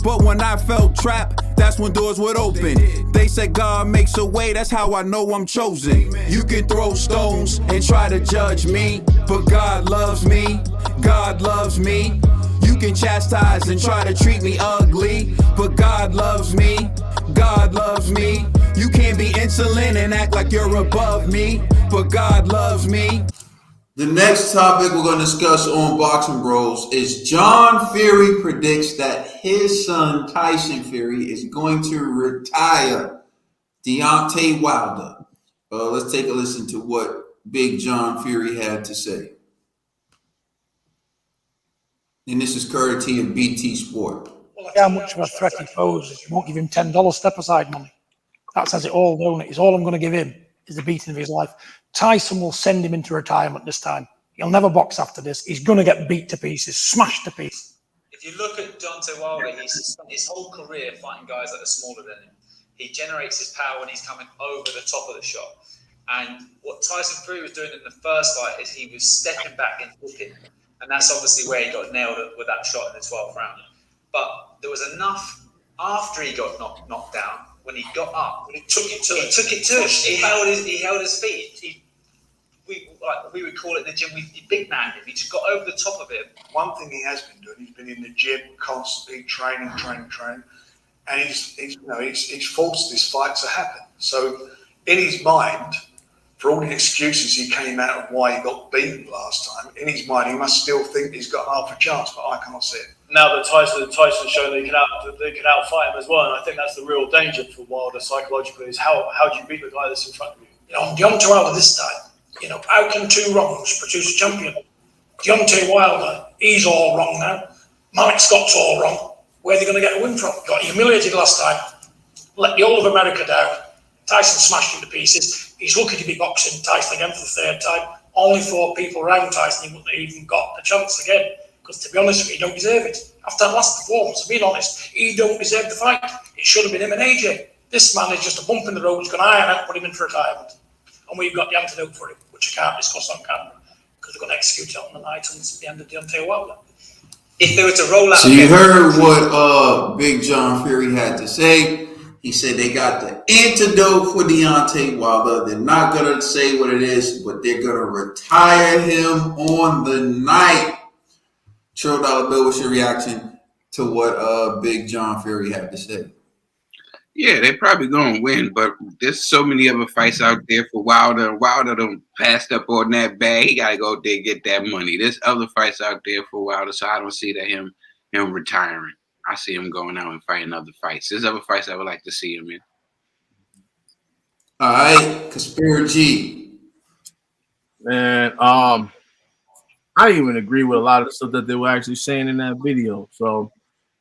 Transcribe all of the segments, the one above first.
But when I felt trapped, that's when doors would open. They said God makes a way, that's how I know I'm chosen. You can throw stones and try to judge me, but God loves me, God loves me. You can chastise and try to treat me ugly, but God loves me, God loves me. You can't be insolent and act like you're above me, but God loves me. The next topic we're going to discuss on Boxing Bros is John Fury predicts that his son Tyson Fury is going to retire Deontay Wilder. Let's take a listen to what Big John Fury had to say. And this is courtesy of BT Sport. How much of a threat he poses. You won't give him $10 step aside money. That says it all, don't it? It's all I'm going to give him is the beating of his life. Tyson will send him into retirement this time. He'll never box after this. He's going to get beat to pieces, smashed to pieces. If you look at Deontay Wilder, his whole career fighting guys that are smaller than him, he generates his power when he's coming over the top of the shot. And what Tyson Fury was doing in the first fight is he was stepping back and hooking. And that's obviously where he got nailed with that shot in the 12th round. But there was enough after he got knocked down, when he got up, he took it to him. He held his feet. We would call it in the gym, he big man him. He just got over the top of him. One thing he has been doing, he's been in the gym constantly training, and he's forced this fight to happen. So in his mind, for all the excuses he came out of why he got beaten last time, in his mind he must still think he's got half a chance, but I can't see it. Now that Tyson's shown they can outfight him as well, and I think that's the real danger for Wilder psychologically is how do you beat the guy that's in front of you? Deontay Wilder this time. How can two wrongs produce a champion? Deontay Wilder, he's all wrong now. Mike Scott's all wrong. Where are they going to get a win from? Got humiliated last time. Let the whole of America down. Tyson smashed him to pieces. He's lucky to be boxing Tyson again for the third time. Only 4 people around Tyson, he wouldn't have even got a chance again. Because to be honest with you, he don't deserve it. After that last performance, being honest, he don't deserve the fight. It should have been him and AJ. This man is just a bump in the road. He's going to iron out, put him in for retirement. And we've got the antidote for him, which I can't discuss on camera because we're going to execute it on the night and it's the end of Deontay Wilder. If they were to roll out, so you heard what Big John Fury had to say. He said they got the antidote for Deontay Wilder. They're not going to say what it is, but they're going to retire him on the night. $1 Bill, what's your reaction to what Big John Fury had to say? Yeah, they're probably going to win, but there's so many other fights out there for Wilder. Wilder done passed up on that bag. He got to go out there and get that money. There's other fights out there for Wilder, so I don't see that him retiring. I see him going out and fighting other fights. There's other fights I would like to see him in. All right, Conspiracy. Man, I didn't even agree with a lot of the stuff that they were actually saying in that video. So,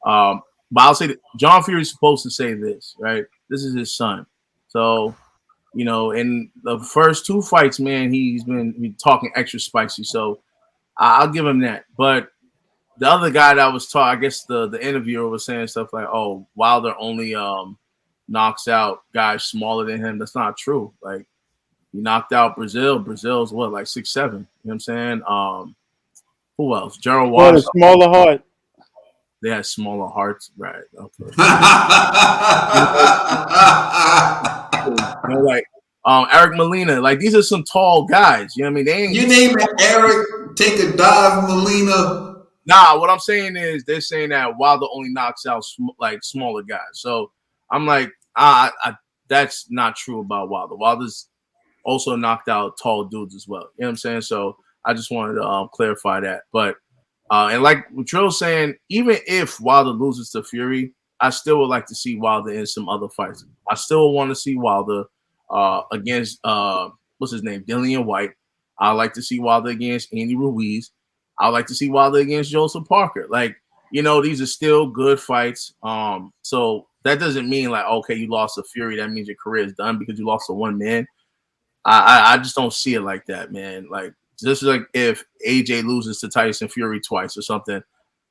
but I'll say that John Fury is supposed to say this, right? This is his son. So, in the first 2 fights, man, he's been talking extra spicy. So I'll give him that. But the other guy that was talking, I guess the interviewer was saying stuff like, oh, Wilder only knocks out guys smaller than him. That's not true. Like, he knocked out Brazil. Brazil's what, like 6'7". You know what I'm saying? Who else? Gerald Washington. A smaller heart. They had smaller hearts, right? Okay. Like Eric Molina, like these are some tall guys. You know what I mean? They ain't. You name it, Eric. Take a dive, Molina. Nah, what I'm saying is they're saying that Wilder only knocks out like smaller guys. So I'm like, that's not true about Wilder. Wilder's also knocked out tall dudes as well. You know what I'm saying? So I just wanted to clarify that. But and like Drill's saying, even if Wilder loses to Fury, I still would like to see Wilder in some other fights. I still want to see Wilder against what's his name, Dillian White. I like to see Wilder against Andy Ruiz. I like to see Wilder against Joseph Parker. Like, these are still good fights. So that doesn't mean like, okay, you lost to Fury, that means your career is done because you lost to one man. I just don't see it like that, man. Like, just like if AJ loses to Tyson Fury twice or something,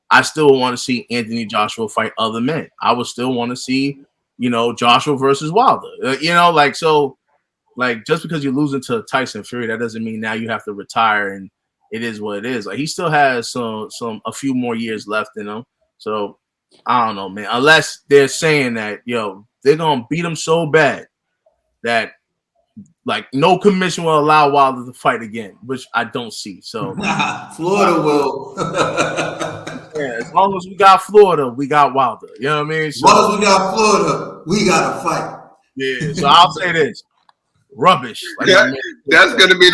I still want to see Anthony Joshua fight other men. I would still want to see, Joshua versus Wilder. Just because you're losing to Tyson Fury, that doesn't mean now you have to retire and it is what it is. Like, he still has a few more years left in him. So I don't know, man. Unless they're saying that, they're gonna beat him so bad that like no commission will allow Wilder to fight again, which I don't see. So Florida will. yeah, as long as we got Florida, we got Wilder. You know what I mean? As long as we got Florida, we got to fight. Yeah. So I'll say this: rubbish. Like that's gonna be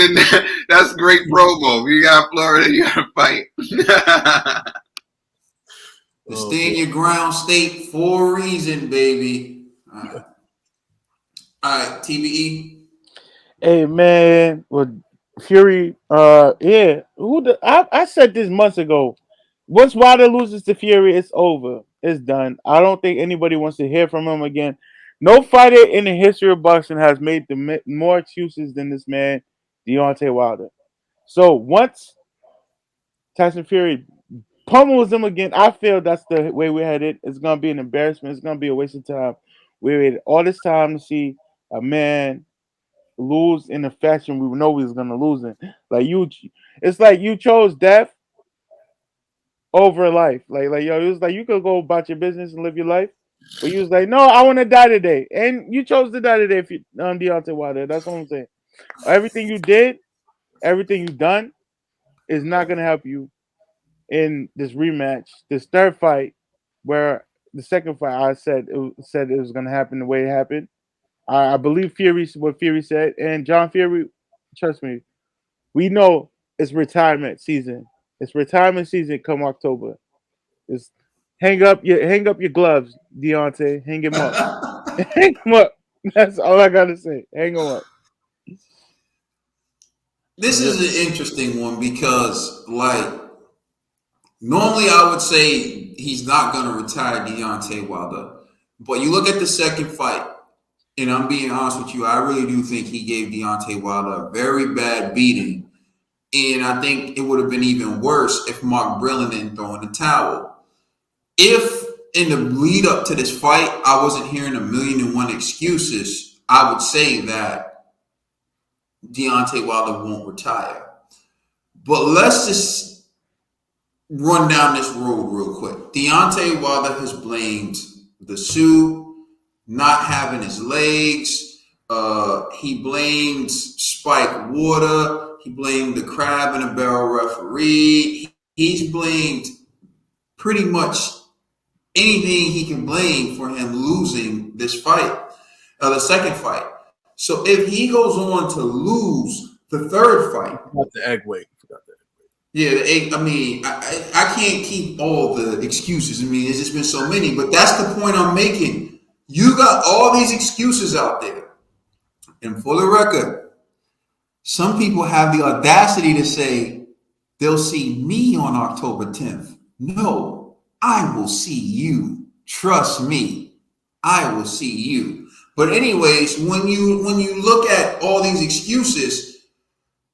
that's great promo. You got Florida, you gotta fight. Stay in your ground state for a reason, baby. All right, TBE. Hey man, well, Fury. Yeah. I said this months ago. Once Wilder loses to Fury, it's over. It's done. I don't think anybody wants to hear from him again. No fighter in the history of boxing has made more excuses than this man, Deontay Wilder. So once Tyson Fury pummels him again, I feel that's the way we're headed. It's gonna be an embarrassment. It's gonna be a waste of time. We waited all this time to see a man lose in the fashion we know he was gonna lose in. It's like you chose death over life. It was like you could go about your business and live your life, but you was like, no, I want to die today, and you chose to die today. If you Deontay Wilder, that's what I'm saying. Everything you did, everything you done, is not gonna help you in this rematch, this third fight, where the second fight I said it was gonna happen the way it happened. I believe what Fury said, and John Fury, trust me, we know it's retirement season. It's retirement season come October. It's hang up your gloves, Deontay. Hang him up. Hang him up. That's all I gotta say. Hang him up. This is an interesting one because, like, normally I would say he's not going to retire Deontay Wilder. But you look at the second fight, and I'm being honest with you, I really do think he gave Deontay Wilder a very bad beating. And I think it would have been even worse if Mark Brillen didn't throw in the towel. If in the lead up to this fight, I wasn't hearing 1,000,001 excuses, I would say that Deontay Wilder won't retire. But let's just run down this road real quick. Deontay Wilder has blamed the suit, not having his legs. He blamed spiked water. He blamed the crab in a barrel referee. He's blamed pretty much anything he can blame for him losing this fight, the second fight. So if he goes on to lose the third fight, the egg weight. Yeah, the egg. I mean, I can't keep all the excuses. I mean, there's just been so many, but that's the point I'm making. You got all these excuses out there, and for the record, some people have the audacity to say they'll see me on October 10th. No, I will see you. Trust me, I will see you. But anyways, when you look at all these excuses,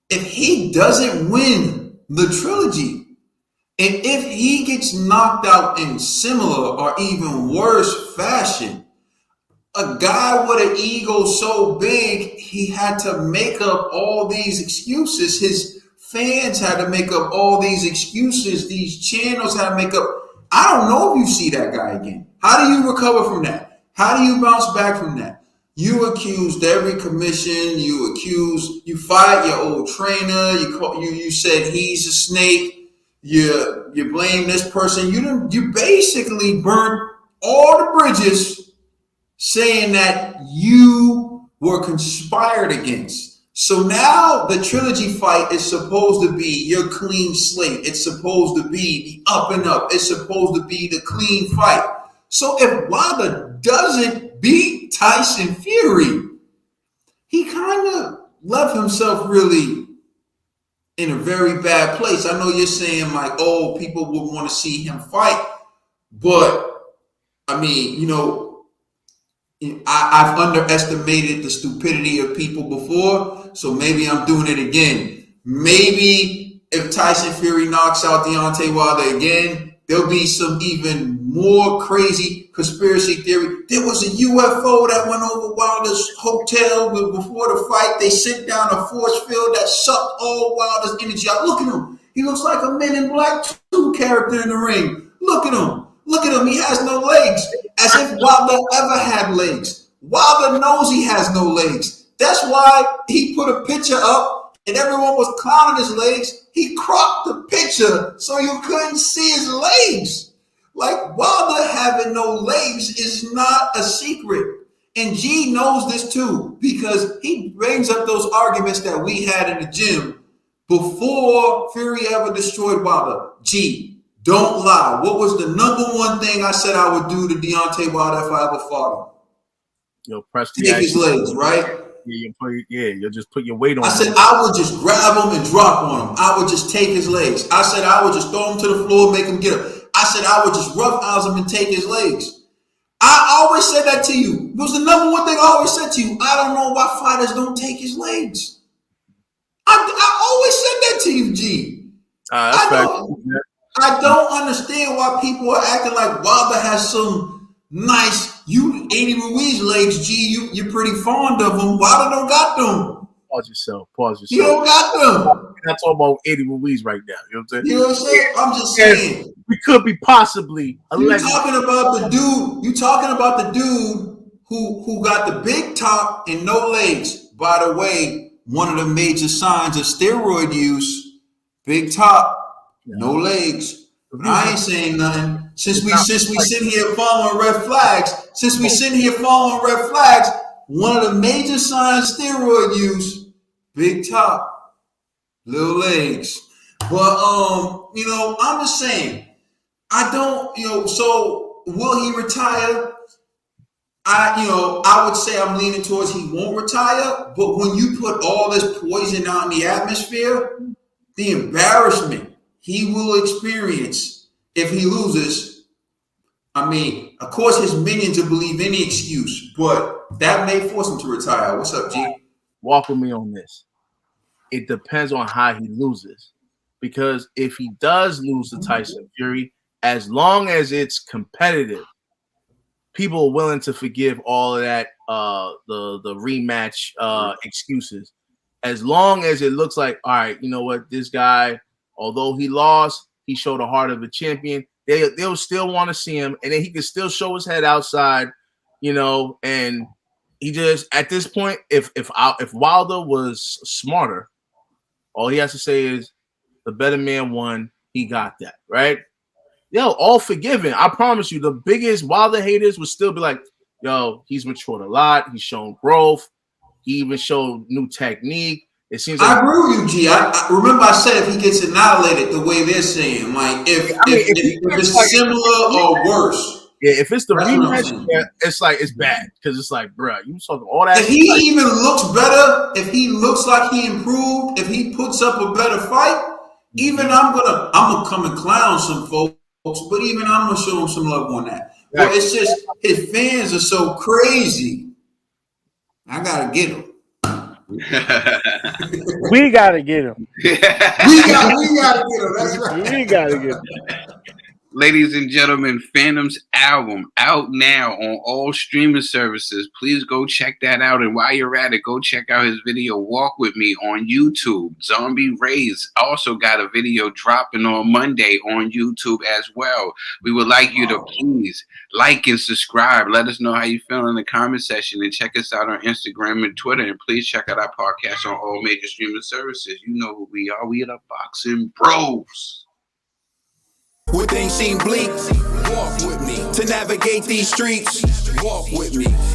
if he doesn't win the trilogy, and if he gets knocked out in similar or even worse fashion, a guy with an ego so big, he had to make up all these excuses. His fans had to make up all these excuses. These channels had to make up. I don't know if you see that guy again. How do you recover from that? How do you bounce back from that? You accused every commission. You fired your old trainer. You said he's a snake. You blame this person. You basically burnt all the bridges, saying that you were conspired against. So now the trilogy fight is supposed to be your clean slate. It's supposed to be the up and up. It's supposed to be the clean fight. So if Wilder doesn't beat Tyson Fury, he kind of left himself really in a very bad place. I know you're saying like, oh, people would want to see him fight. But, I mean, I've underestimated the stupidity of people before, so maybe I'm doing it again. Maybe if Tyson Fury knocks out Deontay Wilder again, there'll be some even more crazy conspiracy theory. There was a UFO that went over Wilder's hotel before the fight. They sent down a force field that sucked all Wilder's energy out. Look at him. He looks like a Men in Black 2 character in the ring. Look at him. Look at him, he has no legs. As if Wilder ever had legs. Wilder knows he has no legs. That's why he put a picture up and everyone was clowning his legs. He cropped the picture so you couldn't see his legs. Like, Wilder having no legs is not a secret. And G knows this too, because he brings up those arguments that we had in the gym before Fury ever destroyed Wilder. G, don't lie. What was the number one thing I said I would do to Deontay Wilder if I ever fought him? Yo, press the Take his legs, right? You'll just put your weight on I him. said I would just grab him and drop on him. I would just take his legs. I said I would just throw him to the floor, make him get up. I said I would just roughhouse him and take his legs. I always said that to you. It was the number one thing I always said to you. I don't know why fighters don't take his legs. I always said that to you, G. I don't understand why people are acting like Wilder has some nice, Andy Ruiz legs, G. You're pretty fond of them. Wilder don't got them. Pause yourself. You don't got them. We're not talking about Eddie Ruiz right now. You know what I'm saying? You know what I'm saying? I'm just saying. We could be possibly. You talking about the dude who got the big top and no legs. By the way, one of the major signs of steroid use, big top, no legs. But I ain't saying nothing. Since we sitting here following red flags, one of the major signs of steroid use, big top, little legs. But I'm just saying, I don't, so will he retire? I would say I'm leaning towards he won't retire, but when you put all this poison out in the atmosphere, the embarrassment he will experience if he loses, I mean, of course his minions will believe any excuse, but that may force him to retire. What's up, G? Walk with me on this. It depends on how he loses. Because if he does lose to Tyson Fury, as long as it's competitive, people are willing to forgive all of that, the rematch excuses. As long as it looks like, all right, you know what, this guy, although he lost, he showed the heart of a champion. They'll still want to see him, and then he can still show his head outside, and he just, at this point, if Wilder was smarter, all he has to say is, the better man won. He got that, right? Yo, all forgiven. I promise you, the biggest Wilder haters would still be like, yo, he's matured a lot. He's shown growth. He even showed new technique. It seems like I agree with you, G. I remember I said if he gets annihilated the way they're saying, like if it's similar or worse. Yeah, if it's the rematch, it's like it's bad because it's like, bro, you talking all that. If he even looks better, if he looks like he improved, if he puts up a better fight, even I'm gonna come and clown some folks, but even I'm gonna show him some love on that. Right. But it's just his fans are so crazy. I gotta get him. We gotta get him. we gotta get him. That's right. We gotta get him. Ladies and gentlemen, Phantom's album out now on all streaming services. Please go check that out. And while you're at it, go check out his video, Walk With Me, on YouTube. Zombie Rays also got a video dropping on Monday on YouTube as well. We would like you to please like and subscribe. Let us know how you feel in the comment section. And check us out on Instagram and Twitter. And please check out our podcast on all major streaming services. You know who we are. We are the Boxing Bros. When things seem bleak, walk with me. To navigate these streets, walk with me.